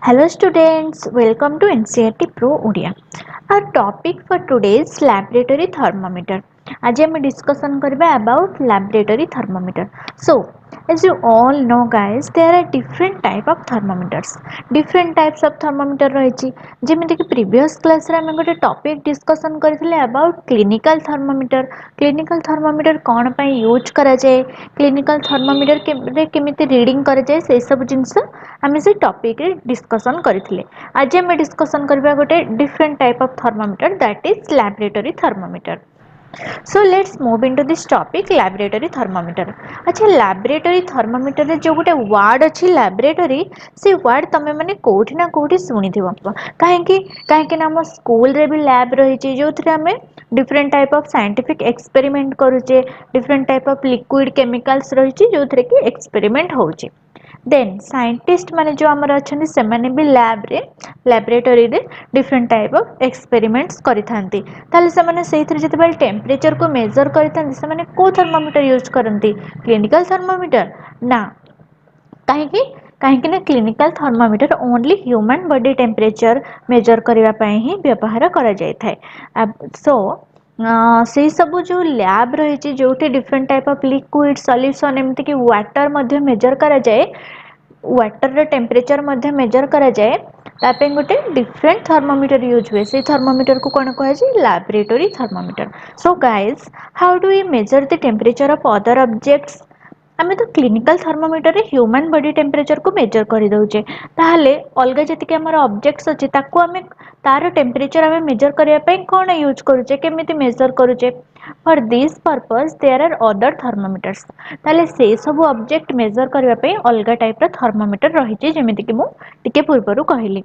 Hello students, welcome to NCERT Pro Odia. Our topic for today is laboratory thermometer. आज हम discussion करबा about laboratory thermometer. So, as you all know guys, there are different type of thermometers. Different types of thermometer रहिछि. जेमिति कि previous class रे हम गोटे topic discussion करथिले about clinical thermometer. Clinical thermometer कोन पय यूज करा जाय, clinical thermometer के केमिति रीडिंग करा जाय से सब जिंस आम से टॉपिक रे डिस्कशन करथिले. आज हम डिस्कशन करबा गोटे different type of thermometer that is laboratory thermometer. So let's move into this topic laboratory thermometer. अच्छा laboratory thermometer रे जो गोटे वर्ड अछि laboratory से वर्ड तमे माने कोठी ना कोठी सुनिथिबो काहे ना हम स्कूल रे भी लैब रही छि जोथरे हमें different type of scientific experiment करूचे different type of liquid chemicals रही छि जोथरे कि एक्सपेरिमेंट होउचे. देन साइंटिस्ट माने जो हमर अछन से माने भी लैब रे लैबोरेटरी रे डिफरेंट टाइप ऑफ एक्सपेरिमेंट्स करिथांती ताले से माने सेहित्र जतबेल टेंपरेचर को मेजर करिथांती से माने को थर्मोमीटर यूज करंती क्लिनिकल थर्मोमीटर ना कहीं ना clinical thermometer only human body temperature measure करबा पई ही व्यवहार करा जाय थाए. सो से सब जो लैब रही जो different type of liquid solution एमती कि वाटर मध्य मेजर करा जाए वाटर रे टेंपरेचर मध्य मेजर करा जाए तापे गोटे डिफरेंट थर्मोमीटर यूज हुए से थर्मोमीटर को कौन कह जाए laboratory thermometer. So guys how do we measure the temperature of other objects. आमे तो क्लिनिकल थर्मोमीटर रे ह्यूमन बॉडी टेंपरेचर को मेजर कर दउचे ताहले अलगा जति के हमर ऑब्जेक्ट्स अछि ताको आमे तार टेंपरेचर आमे मेजर करिया पई कोन यूज करूचे केमिति मेजर करूचे. For this purpose there are other thermometers ताले से सब ऑब्जेक्ट मेजर करिया पई अलगा टाइप रो थर्मोमीटर रहिचे जेमिति कि मु टिके पूर्वरु कहिली.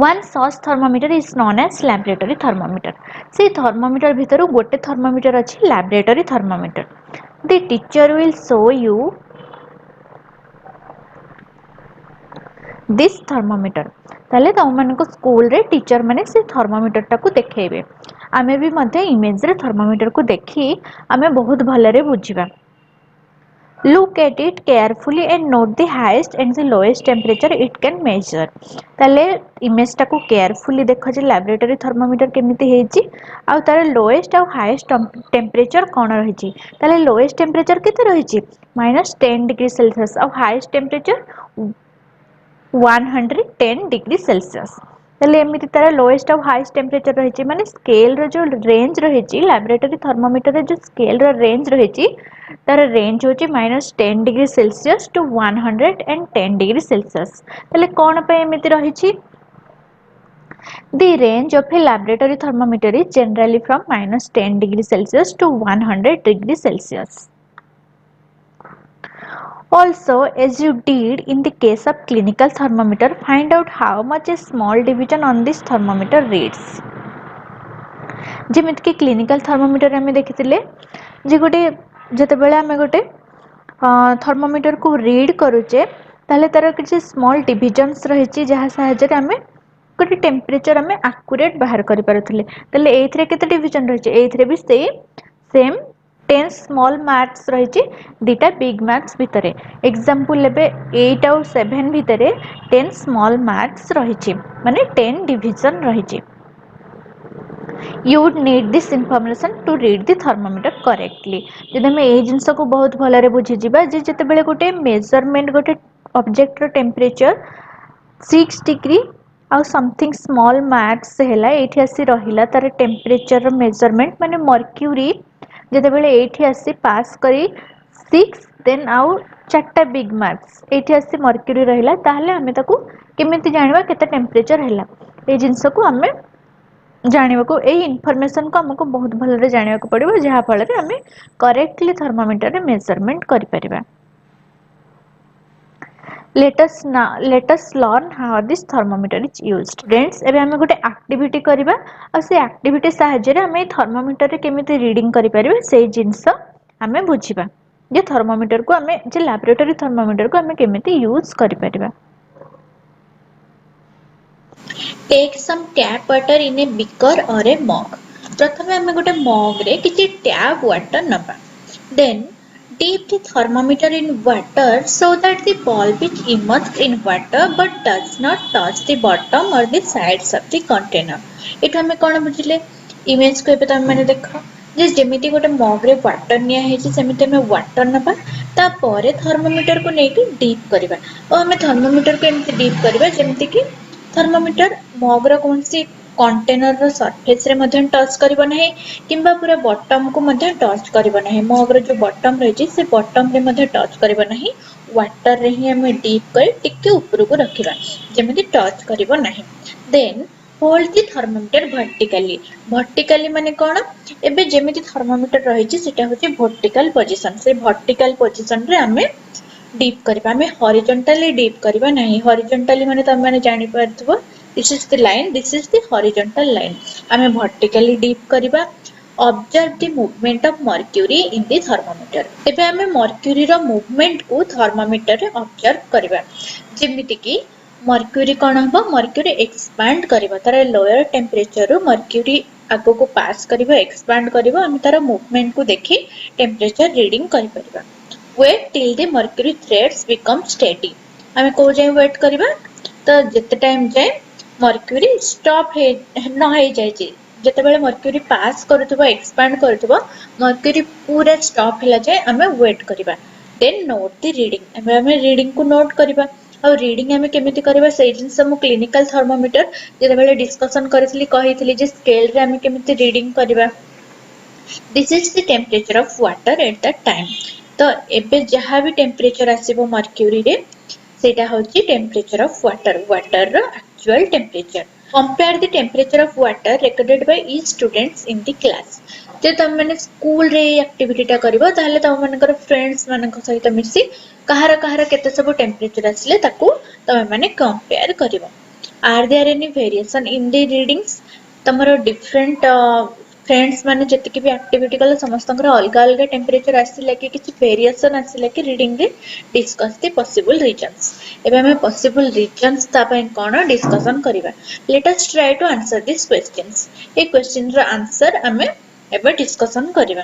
One such thermometer is known as laboratory thermometer. से thermometer भितरु गोटे thermometer अछि laboratory thermometer. The teacher will show you this thermometer. ताले तो मन को स्कूल रे टीचर माने से थर्मोमीटर टाको देखेबे आमे भी मध्य इमेज रे थर्मोमीटर को देखि आमे बहुत भलरे बुझिबा. Look at it carefully and note the highest and the lowest temperature it can measure. ताले इमेज टाको केयरफुली देखो जे लैबोरेटरी थर्मोमीटर केमिति हेछि आ तार लोएस्ट आ हाईएस्ट टेंपरेचर कोन रहिछि. ताले लोएस्ट टेंपरेचर केते रहिछि -10 डिग्री सेल्सियस और हाईएस्ट टेंपरेचर 110 डिग्री सेल्सियस. ताले एमिति तार लोएस्ट और हाईएस्ट टेंपरेचर रहिछि माने स्केल रो जो रेंज रहिछि लैबोरेटरी थर्मोमीटर रे जो स्केल रो रेंज रहिछि तार रेंज होछि -10 degree Celsius to 110 degree Celsius. ताले कोन पे एमिति रहिछि The range of a laboratory thermometer is generally from -10 degree Celsius to 100 degree Celsius. Also, as you did in the case of clinical thermometer, find out how much a small division on this thermometer reads. जेमिति कि clinical thermometer आमे देखिथिले जे गोटे जतेबेले आमे गोटे thermometer को read करूचे ताले तार किछि स्मॉल डिविजन्स रहिछि जहा सहायता आमे गोटे टेंपरेचर आमे एक्यूरेट बाहर करि पारुथिले. ताले एथरे केते डिविजन रहिछि एथरे भी सेम 10 स्मॉल मार्क्स रहिछि दुटा बिग मार्क्स भितरे. एग्जांपल लेबे 8 और 7 भितरे 10 स्मॉल मार्क्स रहिछि माने 10 डिविजन रहिछि. You would need this information to read the thermometer correctly. जदि हम ए जिंस को बहुत भलरे बुझि जिबा जे जतेबेले गोटे मेजरमेंट गोटे ऑब्जेक्ट रो टेंपरेचर 6 डिग्री और समथिंग स्मॉल मार्क्स हैला एठी आसी रहिला तार टेंपरेचर रो मेजरमेंट माने मर्क्यूरी जतेबेले एठी आसी पास करी 6 देन आउ चारटा बिग मार्क्स एठी आसी मर्क्यूरी रहिला ताहले हमें ताकू केमिति जानिबा केते टेंपरेचर हैला ए जिंस को हमें जानिबा को ए इन्फॉर्मेशन को हमको बहुत भलरे जानिबा को पड़िबो जहा फल रे हमें करेक्टली थर्मोमीटर रे मेजरमेंट करि परिबा. Let us learn how this thermometer is used. Friends, एबे हमें गोटे एक्टिविटी करिबा आ से एक्टिविटी सहायता रे हमें थर्मोमीटर रे केमिति रीडिंग करि परिबा से जिंस हमें बुझिबा जे थर्मोमीटर को हमें जे लैबोरेटरी थर्मोमीटर को हमें केमिति यूज करि परिबा. Take some tap water in a beaker or a mug. प्रथमे हमें गोटे मग रे किछि टैप वाटर नबा. Then Dip the thermometer in water so that the bulb is immersed in water but does not touch the bottom or the sides of the container. ଏଠୁ ଆମେ କ'ଣ ବୁଝିଲେ ଇମେଜ କୁ ଏବେ ତମେ ମାନେ ଦେଖ ଯେ ଯେମିତି ଗୋଟେ ମଗ ରେ ୱାଟର ନିଆ ହେଇଛି ସେମିତି ଆମେ ୱାଟର ନେବା ତାପରେ ଥର୍ମୋମିଟର କୁ ନେଇକି ଡିପ୍ କରିବା ଓ ଆମେ ଥର୍ମୋମିଟର କୁ ଏମିତି ଡିପ୍ କରିବା ଯେମିତି କି ଥର୍ମୋମିଟର ମଗ ର କୌଣସି कंटेनर रो सरफेस रे मध्य टच करिवो नाही किंबा पूरा बॉटम को मध्य टच करिवो नाही मग रो जो बॉटम रही से बॉटम रे मध्य टच करिवो नाही वाटर रे ही हमें डीप कर टिके ऊपर को रखिबा जेमिति टच करिवो नाही then hold the thermometer vertically माने कोन एबे जेमिति थर्मोमीटर रही छि सेटा होछि वर्टिकल पोजीशन से वर्टिकल पोजीशन रे हमें डीप करबा हमें हॉरिजॉन्टली डीप करबा नाही हॉरिजॉन्टली माने त माने जानि परथबो this is the line, this is the horizontal line. आमे vertically deep करिबा observe the movement of mercury in the thermometer. एबे आमे mercury रो movement को thermometer रे observe करिबा जेमिति कि mercury कोन हबो mercury expand करिबा तार lower temperature रो mercury आगो को पास करिबा expand करिबा आमे तार movement को देखि temperature reading करि परिबा wait till the mercury threads become steady. आमे को जाय wait करिबा तो जते टाइम जाय मर्क्यूरी स्टॉप हे न हे जाय जे जते बेले मर्क्यूरी पास करथबो एक्सपांड करथबो मर्क्यूरी पूरा स्टॉप हैला जाय हमें वेट करबा देन नोट द रीडिंग हमें रीडिंग को नोट करबा और रीडिंग हमें केमिति करबा से जिंस हम क्लिनिकल थर्मोमीटर जते बेले डिस्कशन करथली कहिथली जे स्केल रे हमें केमिति रीडिंग करबा this is the temperature of water at that time तो एबे जहां भी टेंपरेचर आसीबो मर्क्यूरी रे सेटा होची टेंपरेचर ऑफ वाटर वाटर रो actual temperature. Compare the temperature of water recorded by each students in the class. जे तुम मैंने स्कूल रे एक्टिविटी टा करिवो ताले तुम मानकर फ्रेंड्स मानक सहित मिसी कहार केते सब टेंपरेचर आसले ताकू तुम माने कंपेयर करिवो are there any variation in the readings तमरो डिफरेंट फ्रेंड्स माने जति कि भी एक्टिविटी कले समस्तंकर अलग अलग टेंपरेचर आसिले कि किछि वेरिएशन आसिले कि रीडिंग रे डिस्कस द पॉसिबल रीजंस एबे हमें पॉसिबल रीजंस ता पय कोन डिस्कशन करिवा let us try to answer this questions ए क्वेश्चन रो आंसर हमें एबे डिस्कशन करिवा